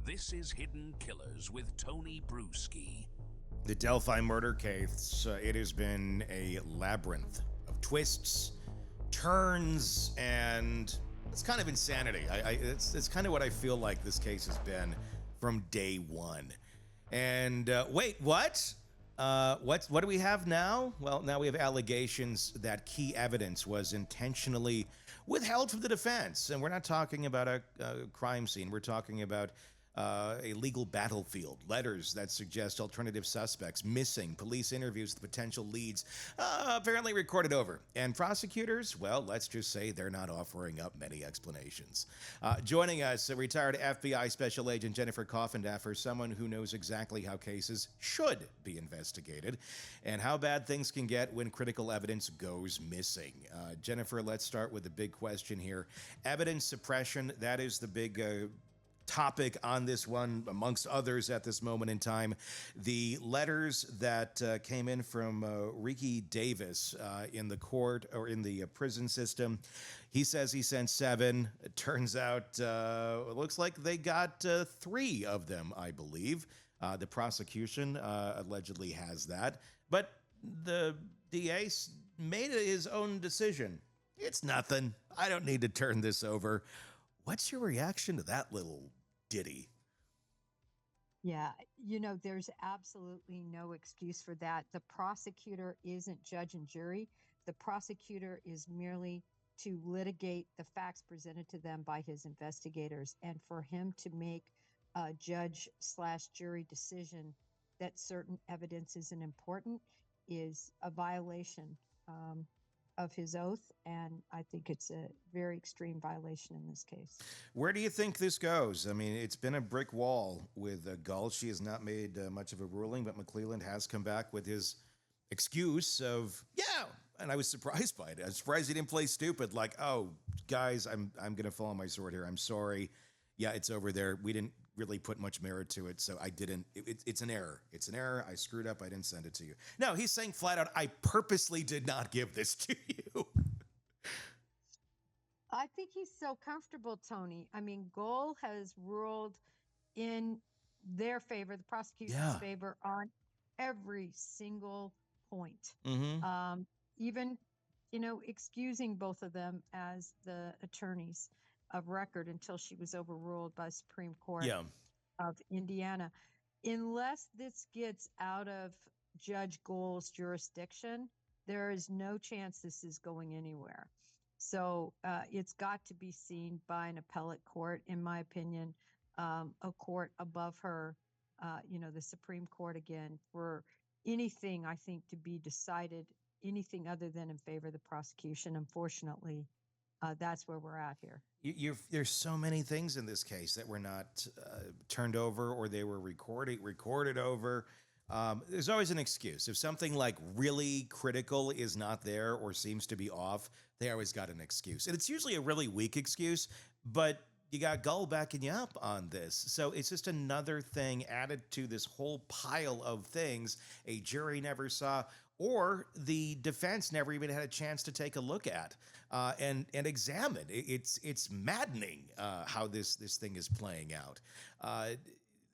This is Hidden Killers with Tony Brewski. The Delphi murder case, it has been a labyrinth of twists, turns, and it's kind of insanity. It's kind of what I feel like this case has been from day one. And wait, what? What do we have now? Well, now we have allegations that key evidence was intentionally withheld from the defense. And we're not talking about a crime scene. We're talking about a legal battlefield, letters that suggest alternative suspects missing, police interviews with potential leads, apparently recorded over. And prosecutors, well, let's just say they're not offering up many explanations. Joining us, retired FBI Special Agent Jennifer Coffindaffer, someone who knows exactly how cases should be investigated and how bad things can get when critical evidence goes missing. Jennifer, let's start with the big question here. Evidence suppression, that is the big topic on this one, amongst others at this moment in time. The letters that came in from Ricci Davis in the court or in the prison system. He says he sent 7. It turns out it looks like they got 3 of them, I believe. The prosecution allegedly has that. But the DA made his own decision. It's nothing. I don't need to turn this over. What's your reaction to that little ditty? Yeah, there's absolutely no excuse for that. The prosecutor isn't judge and jury. The prosecutor is merely to litigate the facts presented to them by his investigators. And for him to make a judge/jury decision that certain evidence isn't important is a violation of his oath, and I think it's a very extreme violation in this case. Where do you think this goes? I mean, it's been a brick wall with Gull. She has not made much of a ruling, but McClelland has come back with his excuse of, yeah, and I was surprised by it. I was surprised he didn't play stupid, like, oh, guys, I'm going to fall on my sword here. I'm sorry. Yeah, it's over there. We didn't really put much merit to it, so I didn't. It's an error. It's an error. I screwed up. I didn't send it to you. No, he's saying flat out, I purposely did not give this to you. I think he's so comfortable, Tony. I mean, Goal has ruled in their favor, the prosecution's favor, on every single point. Mm-hmm. Even, excusing both of them as the attorneys of record until she was overruled by Supreme Court of Indiana. Unless this gets out of Judge Goal's jurisdiction, there is no chance this is going anywhere. So it's got to be seen by an appellate court, in my opinion, a court above her, the Supreme Court again, for anything, I think, to be decided, anything other than in favor of the prosecution. Unfortunately, that's where we're at here. There's so many things in this case that were not turned over, or they were recorded over. There's always an excuse. If something like really critical is not there or seems to be off, they always got an excuse. And it's usually a really weak excuse, but you got Gull backing you up on this. So it's just another thing added to this whole pile of things a jury never saw, or the defense never even had a chance to take a look at and examine. It's maddening how this thing is playing out.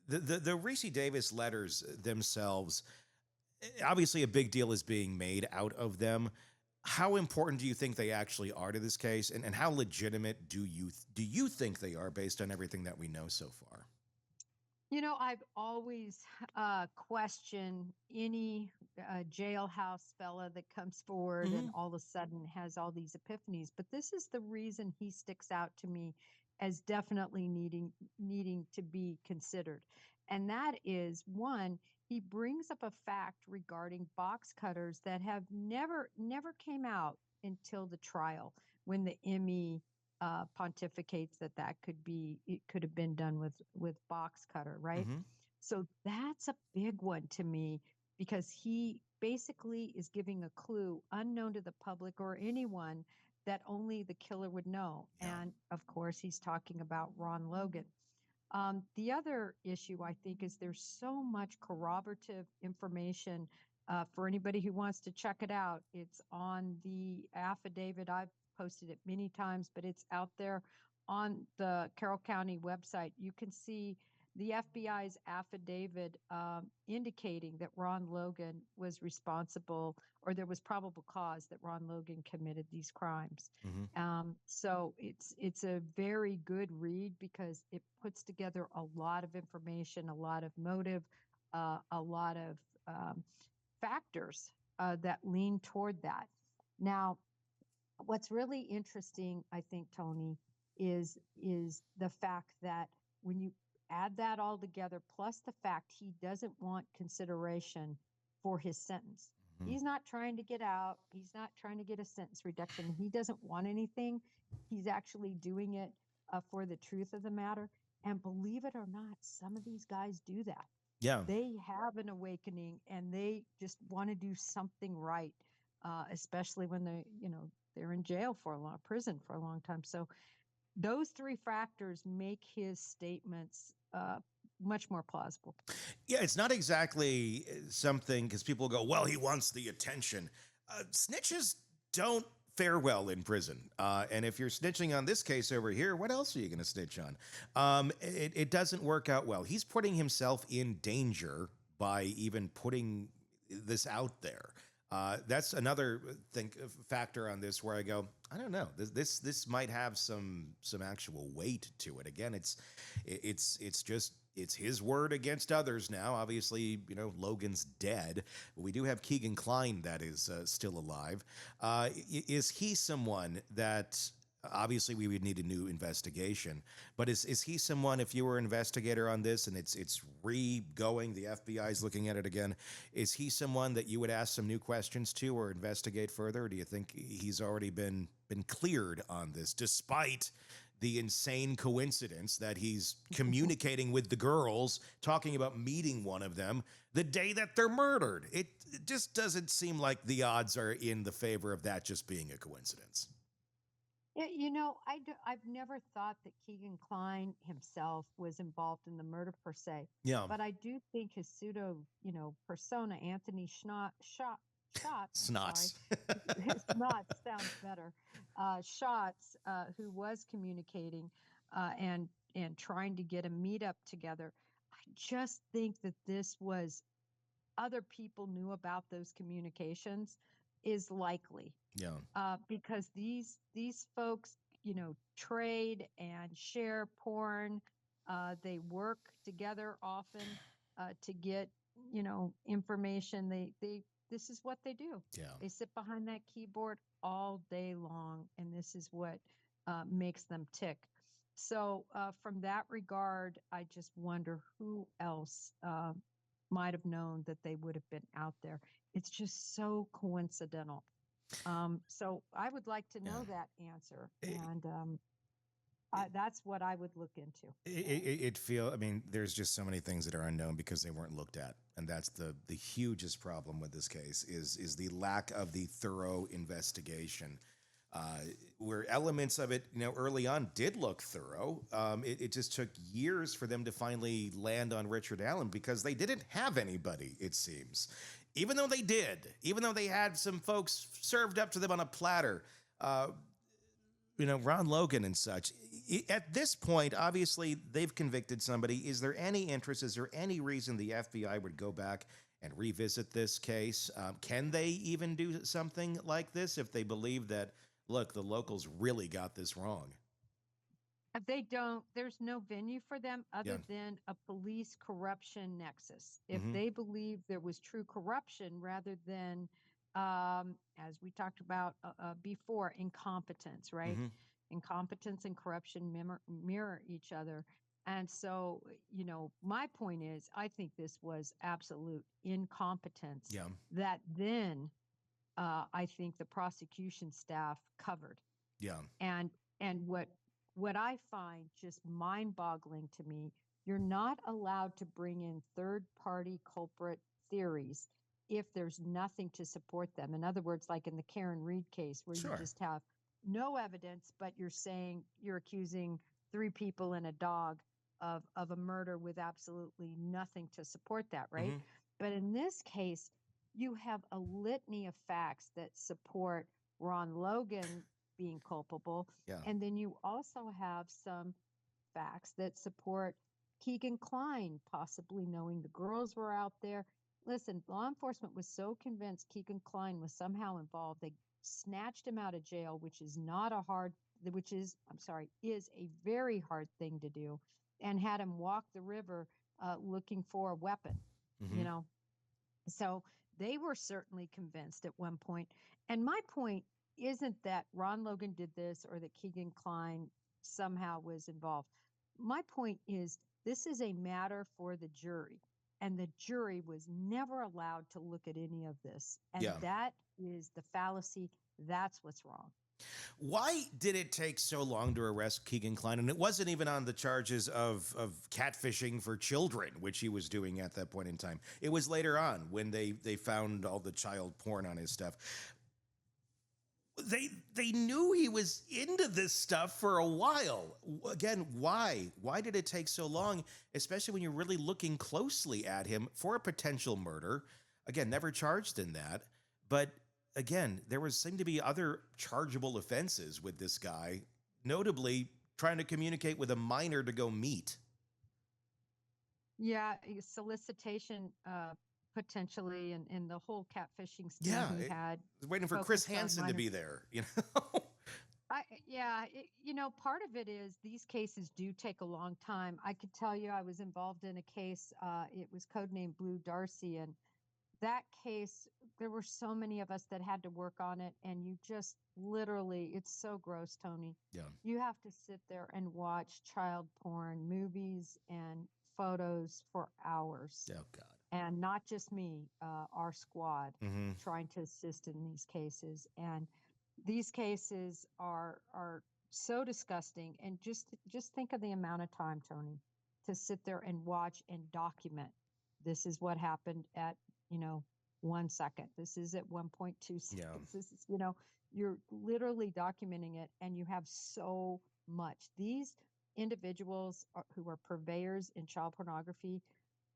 The Ricci Davis letters themselves, obviously a big deal is being made out of them. How important do you think they actually are to this case, and how legitimate do you think they are based on everything that we know so far? I've always questioned any jailhouse fella that comes forward and all of a sudden has all these epiphanies. But this is the reason he sticks out to me as definitely needing to be considered. And that is, one, he brings up a fact regarding box cutters that have never came out until the trial, when the ME pontificates that it could have been done with box cutter, right? Mm-hmm. So that's a big one to me, because he basically is giving a clue unknown to the public or anyone that only the killer would know. Yeah. And of course, he's talking about Ron Logan. The other issue, I think, is there's so much corroborative information for anybody who wants to check it out. It's on the affidavit. I've posted it many times, but it's out there on the Carroll County website. You can see the FBI's affidavit indicating that Ron Logan was responsible, or there was probable cause that Ron Logan committed these crimes. So it's a very good read because it puts together a lot of information, a lot of motive, a lot of factors that lean toward that. Now, what's really interesting, I think, Tony, is the fact that when you add that all together, plus the fact he doesn't want consideration for his sentence. He's not trying to get out. He's not trying to get a sentence reduction. He doesn't want anything. He's actually doing it for the truth of the matter. And believe it or not, some of these guys do that. Yeah. They have an awakening and they just want to do something right, especially when they're in jail for prison for a long time. So those three factors make his statements much more plausible. Yeah, it's not exactly something, because people go, well, he wants the attention. Snitches don't fare well in prison. And if you're snitching on this case over here, what else are you going to snitch on? It doesn't work out well. He's putting himself in danger by even putting this out there. That's another factor on this where I go, I don't know. This might have some actual weight to it. Again, it's his word against others now. Obviously, Logan's dead. But we do have Keegan Kline that is still alive. Is he someone that? Obviously, we would need a new investigation, but is he someone, if you were an investigator on this and it's re-going, the FBI is looking at it again, is he someone that you would ask some new questions to or investigate further? Or do you think he's already been cleared on this, despite the insane coincidence that he's communicating with the girls, talking about meeting one of them the day that they're murdered? It just doesn't seem like the odds are in the favor of that just being a coincidence. Yeah, I've never thought that Keegan Kline himself was involved in the murder per se. Yeah. But I do think his pseudo, persona, Anthony Schatz. Snots. Snots sounds better. Schatz, who was communicating and trying to get a meetup together. I just think that this was other people knew about those communications is likely. Yeah. Because these folks, trade and share porn. They work together often to get, information. This is what they do. Yeah. They sit behind that keyboard all day long, and this is what makes them tick. So from that regard, I just wonder who else might have known that they would have been out there. It's just so coincidental. So I would like to know that answer, and that's what I would look into. There's just so many things that are unknown because they weren't looked at, and that's the hugest problem with this case is the lack of the thorough investigation. Where elements of it, early on did look thorough. It just took years for them to finally land on Richard Allen because they didn't have anybody, it seems. Even though they had some folks served up to them on a platter, Ron Logan and such. At this point, obviously, they've convicted somebody. Is there any interest? Is there any reason the FBI would go back and revisit this case? Can they even do something like this if they believe that, look, the locals really got this wrong? If they don't, there's no venue for them other than a police corruption nexus. If they believe there was true corruption rather than, as we talked about before, incompetence, right? Incompetence and corruption mirror each other. And so, my point is, I think this was absolute incompetence that then I think the prosecution staff covered. Yeah. And what I find just mind-boggling to me, you're not allowed to bring in third-party culprit theories if there's nothing to support them. In other words, like in the Karen Reed case, where you just have no evidence, but you're accusing 3 people and a dog of a murder with absolutely nothing to support that, right? But in this case, you have a litany of facts that support Ron Logan being culpable. And then you also have some facts that support Keegan Kline possibly knowing the girls were out there. Listen, law enforcement was so convinced Keegan Kline was somehow involved, they snatched him out of jail, which is not a hard, which is, I'm sorry, is a very hard thing to do, and had him walk the river looking for a weapon, you know. So they were certainly convinced at one point. And my point isn't that Ron Logan did this or that Keegan Kline somehow was involved. My point is this is a matter for the jury, and the jury was never allowed to look at any of this. And that is the fallacy. That's what's wrong. Why did it take so long to arrest Keegan Kline? And it wasn't even on the charges of catfishing for children, which he was doing at that point in time. It was later on when they found all the child porn on his stuff. They knew he was into this stuff for a while. Again, why? Why did it take so long, especially when you're really looking closely at him for a potential murder? Again, never charged in that. But again, there seemed to be other chargeable offenses with this guy, notably trying to communicate with a minor to go meet. Yeah, solicitation, potentially, and the whole catfishing scheme he had. Waiting for Chris Hansen to be there, you know? Part of it is these cases do take a long time. I could tell you I was involved in a case, it was codenamed Blue Darcy, and that case, there were so many of us that had to work on it, and you just literally, it's so gross, Tony. Yeah. You have to sit there and watch child porn movies and photos for hours. Oh, God. And not just me, our squad trying to assist in these cases. And these cases are so disgusting. And just think of the amount of time, Tony, to sit there and watch and document. This is what happened at 1 second. This is at 1.2 seconds. Yeah. This is, you're literally documenting it, and you have so much. These individuals who are purveyors in child pornography,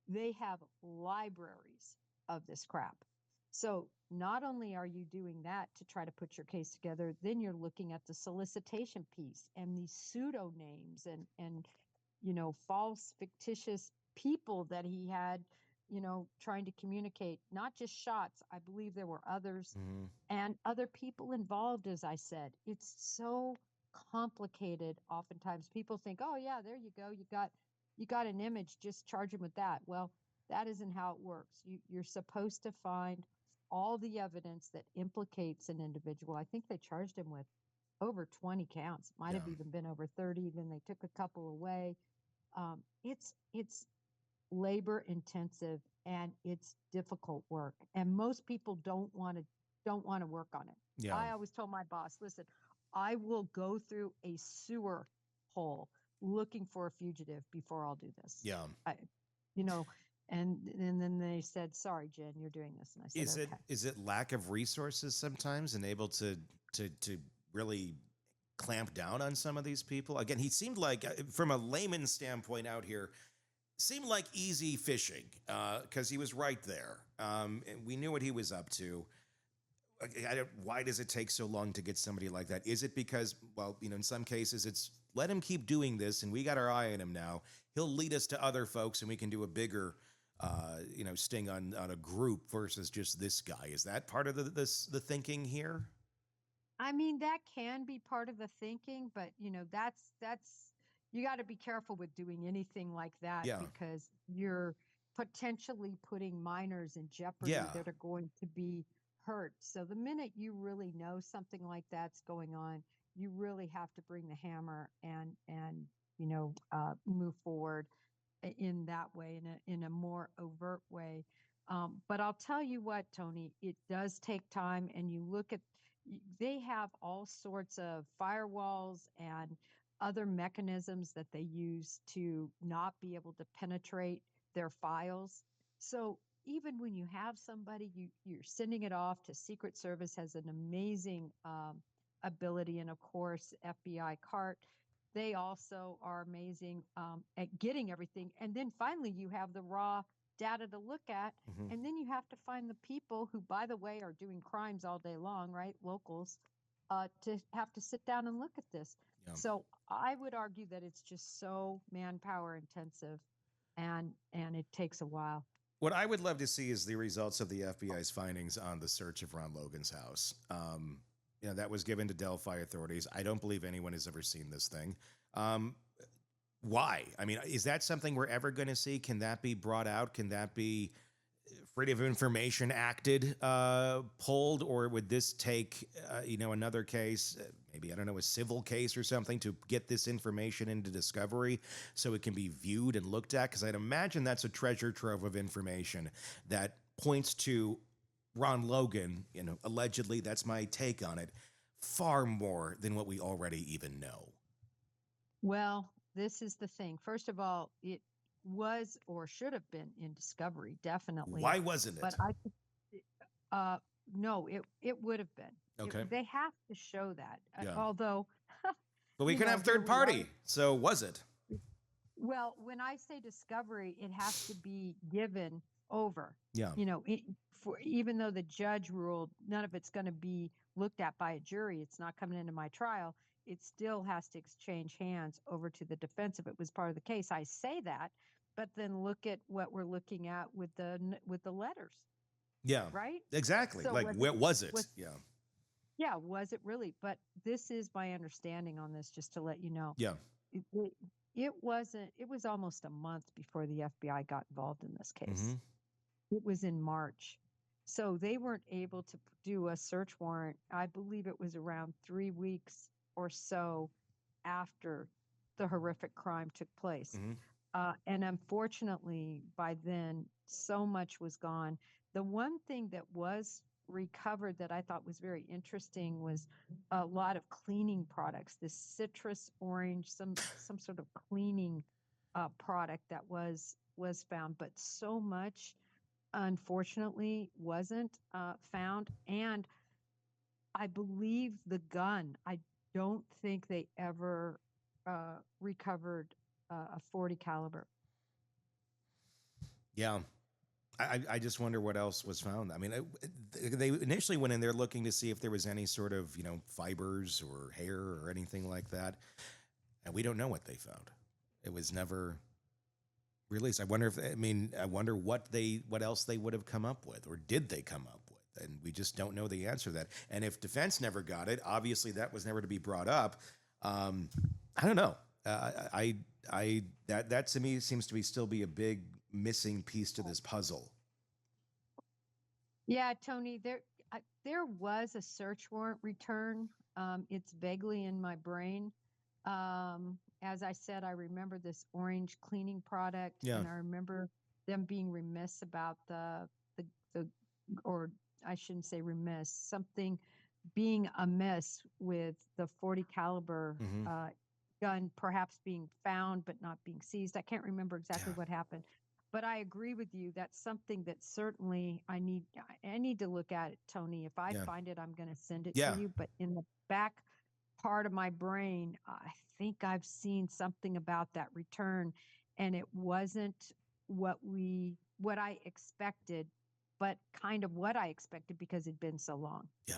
they have libraries of this crap. So not only are you doing that to try to put your case together, then you're looking at the solicitation piece and these pseudo names and false fictitious people that he had, trying to communicate, not just shots. I believe there were others and other people involved. As I said, it's so complicated. Oftentimes people think, oh yeah, there you go. You got an image, just charge him with that. Well, that isn't how it works. You're supposed to find all the evidence that implicates an individual. I think they charged him with over 20 counts. Might have even been over 30. Then they took a couple away. It's labor intensive, and it's difficult work. And most people don't want to work on it. Yeah. I always told my boss, listen, I will go through a sewer hole looking for a fugitive before I'll do this. Yeah. And then they said, sorry, Jen, you're doing this. And I said, is it lack of resources sometimes and able to really clamp down on some of these people? Again, he seemed like, from a layman's standpoint out here, seemed like easy fishing, because he was right there. And we knew what he was up to. Why does it take so long to get somebody like that? Is it because, well, in some cases it's let him keep doing this and we got our eye on him now. He'll lead us to other folks and we can do a bigger, sting on a group versus just this guy. Is that part of the thinking here? I mean, that can be part of the thinking, but that's you got to be careful with doing anything like that, because you're potentially putting minors in jeopardy that are going to be hurt. So the minute you really know something like that's going on, you really have to bring the hammer and move forward in that way, in a more overt way. But I'll tell you what, Tony, it does take time. And you look at, they have all sorts of firewalls and other mechanisms that they use to not be able to penetrate their files. So even when you have somebody, you're sending it off to Secret Service, has an amazing ability. And of course, FBI CART, they also are amazing at getting everything. And then finally, you have the raw data to look at. And then you have to find the people who, by the way, are doing crimes all day long, right? Locals, to have to sit down and look at this. So I would argue that it's just so manpower intensive and it takes a while. What I would love to see is the results of the FBI's findings on the search of Ron Logan's house. That was given to Delphi authorities. I don't believe anyone has ever seen this thing. Why? I mean, is that something we're ever going to see? Can that be brought out? Can that be Freedom of Information acted, pulled, or would this take, another case, maybe, I don't know, a civil case or something to get this information into discovery so it can be viewed and looked at? Because I'd imagine that's a treasure trove of information that points to Ron Logan, allegedly, that's my take on it, far more than what we already even know. Well, this is the thing. First of all, it was or should have been in discovery, definitely. Why wasn't it? But no, it would have been. Okay. They have to show that. Yeah. Although, but we can have third party. So was it? Well, when I say discovery, it has to be given over. Yeah. Even though the judge ruled none of it's going to be looked at by a jury, it's not coming into my trial. It still has to exchange hands over to the defense if it was part of the case. I say that, but then look at what we're looking at with the letters. Yeah. Right? Exactly. So like, what was it? Yeah. Yeah. Was it really? But this is my understanding on this, just to let you know. Yeah. It was almost a month before the FBI got involved in this case. Mm-hmm. It was in March. So they weren't able to do a search warrant. I believe it was around 3 weeks or so after the horrific crime took place. Mm-hmm. And unfortunately, by then, so much was gone. The one thing that was recovered that I thought was very interesting was a lot of cleaning products, this citrus orange, some sort of cleaning product that was found, but so much, unfortunately, wasn't found. And I believe the gun, I don't think they ever recovered a 40 caliber. Yeah. I just wonder what else was found. I mean, they initially went in there looking to see if there was any sort of, fibers or hair or anything like that. And we don't know what they found. It was never released. I wonder what else they would have come up with, or did they come up with? And we just don't know the answer to that. And if defense never got it, obviously that was never to be brought up. I don't know. That to me seems to be still be a big missing piece to this puzzle. Yeah, Tony, there was a search warrant return. It's vaguely in my brain. As I said, I remember this orange cleaning product, and I remember them being remiss about or I shouldn't say remiss, something being amiss with the 40 caliber gun perhaps being found but not being seized. I can't remember exactly what happened, but I agree with you. That's something that certainly I need to look at it, Tony. If I find it, I'm going to send it to you. But in the back part of my brain, I think I've seen something about that return, and it wasn't what I expected, but kind of what I expected because it'd been so long. Yeah.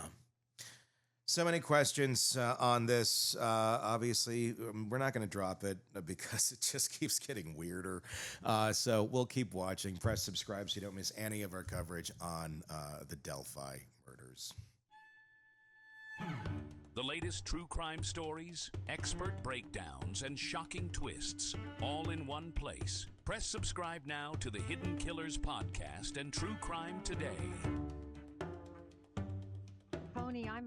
So many questions on this. Obviously, we're not going to drop it because it just keeps getting weirder. So we'll keep watching. Press subscribe so you don't miss any of our coverage on the Delphi murders. The latest true crime stories, expert breakdowns, and shocking twists, all in one place. Press subscribe now to the Hidden Killers podcast and True Crime Today. Tony, I'm